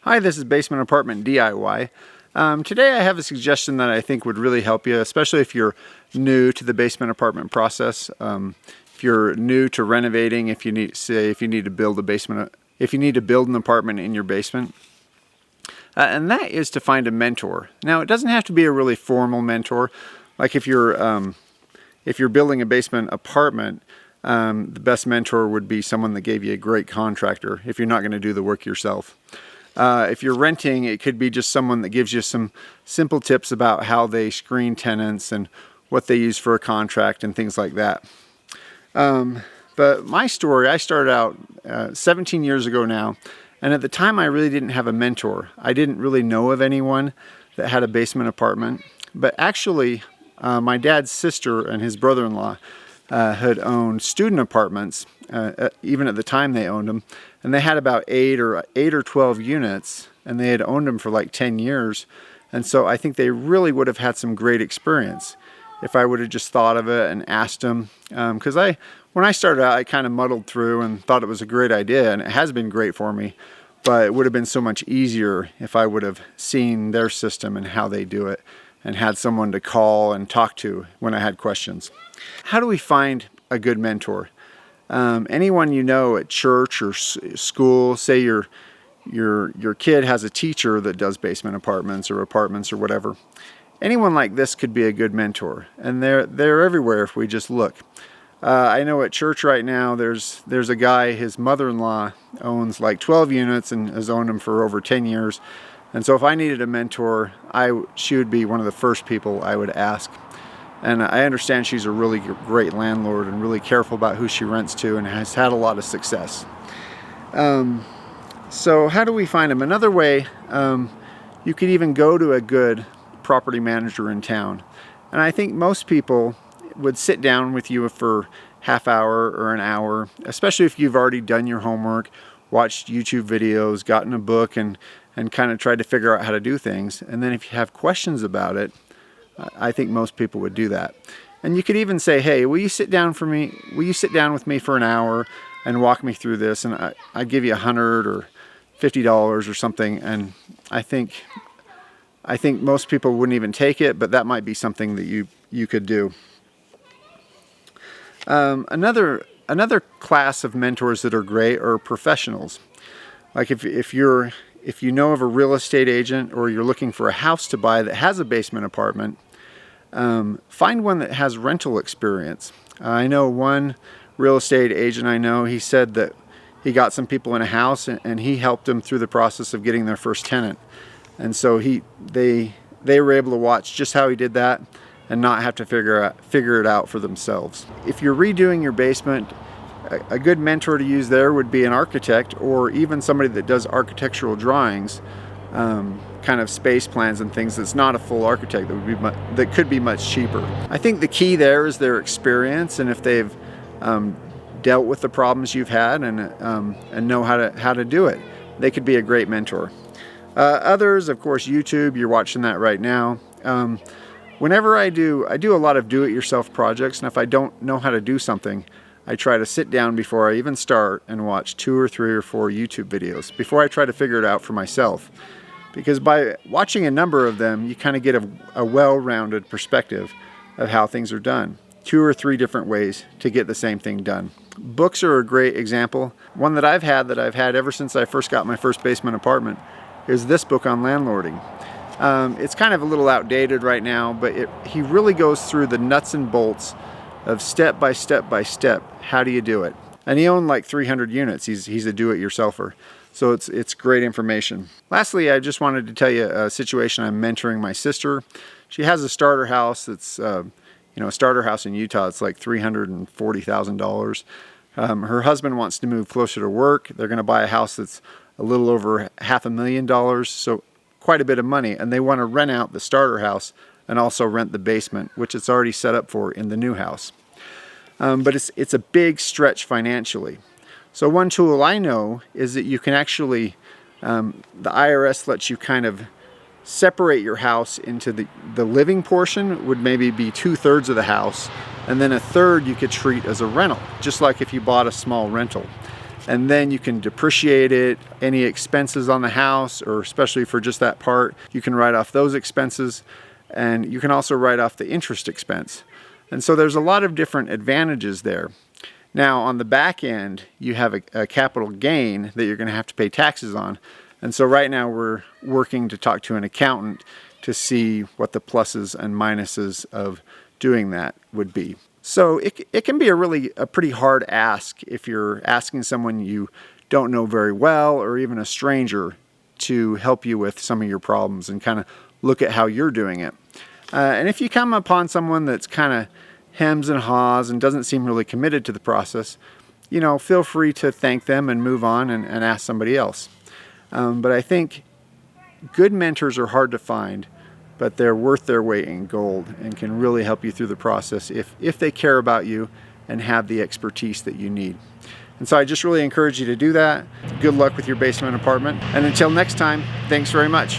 Hi, this is Basement Apartment DIY. Today I have a suggestion that I think would really help you, especially if you're new to the basement apartment process. If you're new to renovating, if you need to build a basement, if you need to build an apartment in your basement. And that is to find a mentor. Now, it doesn't have to be a really formal mentor. Like if you're building a basement apartment, the best mentor would be someone that gave you a great contractor if you're not going to do the work yourself. If you're renting, it could be just someone that gives you some simple tips about how they screen tenants and what they use for a contract and things like that. But my story, I started out 17 years ago now, and at the time I really didn't have a mentor. I didn't really know of anyone that had a basement apartment, but actually my dad's sister and his brother-in-law had owned student apartments, even at the time they owned them, and they had about 8 or 12 units, and they had owned them for like 10 years, and so I think they really would have had some great experience if I would have just thought of it and asked them, because when I started out I kind of muddled through and thought it was a great idea, and it has been great for me, but it would have been so much easier if I would have seen their system and how they do it and had someone to call and talk to when I had questions. How do we find a good mentor? Anyone you know at church or school, say your kid has a teacher that does basement apartments or whatever. Anyone like this could be a good mentor, and they're everywhere if we just look. I know at church right now there's a guy, his mother-in-law owns like 12 units and has owned them for over 10 years. And so if I needed a mentor, she would be one of the first people I would ask. And I understand she's a really great landlord and really careful about who she rents to and has had a lot of success. So how do we find them? Another way, you could even go to a good property manager in town. And I think most people would sit down with you for half hour or an hour, especially if you've already done your homework, watched YouTube videos, gotten a book, and kind of tried to figure out how to do things. And then if you have questions about it, I think most people would do that. And you could even say, hey, will you sit down with me for an hour and walk me through this? And I give you $100 or $50 or something. And I think most people wouldn't even take it, but that might be something that you could do. Another class of mentors that are great are professionals. Like if you know of a real estate agent or you're looking for a house to buy that has a basement apartment, find one that has rental experience. I know one real estate agent I know, he said that he got some people in a house and he helped them through the process of getting their first tenant. And so they were able to watch just how he did that and not have to figure it out for themselves. If you're redoing your basement, a good mentor to use there would be an architect or even somebody that does architectural drawings, kind of space plans and things. That's not a full architect that could be much cheaper. I think the key there is their experience, and if they've dealt with the problems you've had and know how to do it, they could be a great mentor. Others, of course, YouTube. You're watching that right now. Whenever I do a lot of do-it-yourself projects, and if I don't know how to do something, I try to sit down before I even start and watch 2 or 3 or 4 YouTube videos before I try to figure it out for myself. Because by watching a number of them, you kind of get a well-rounded perspective of how things are done. 2 or 3 different ways to get the same thing done. Books are a great example. One that I've had ever since I first got my first basement apartment is this book on landlording. It's kind of a little outdated right now, but he really goes through the nuts and bolts of step by step by step, how do you do it? And he owned like 300 units. He's a do-it-yourselfer. So it's great information. Lastly, I just wanted to tell you a situation. I'm mentoring my sister. She has a starter house that's, a starter house in Utah. It's like $340,000. Her husband wants to move closer to work. They're going to buy a house that's a little over $500,000, so quite a bit of money. And they want to rent out the starter house and also rent the basement, which it's already set up for in the new house. But it's a big stretch financially. So one tool I know is that you can actually, the IRS lets you kind of separate your house into the living portion would maybe be 2/3 of the house, and then 1/3 you could treat as a rental, just like if you bought a small rental. and then you can depreciate it. Any expenses on the house, or especially for just that part, you can write off those expenses, and you can also write off the interest expense. And so there's a lot of different advantages there. Now on the back end, you have a capital gain that you're going to have to pay taxes on. And so right now we're working to talk to an accountant to see what the pluses and minuses of doing that would be. So it can be a pretty hard ask if you're asking someone you don't know very well, or even a stranger, to help you with some of your problems and kind of look at how you're doing it. And if you come upon someone that's kind of hems and haws and doesn't seem really committed to the process, feel free to thank them and move on and ask somebody else. But I think good mentors are hard to find, but they're worth their weight in gold and can really help you through the process if they care about you and have the expertise that you need. And so I just really encourage you to do that. Good luck with your basement apartment. And until next time, thanks very much.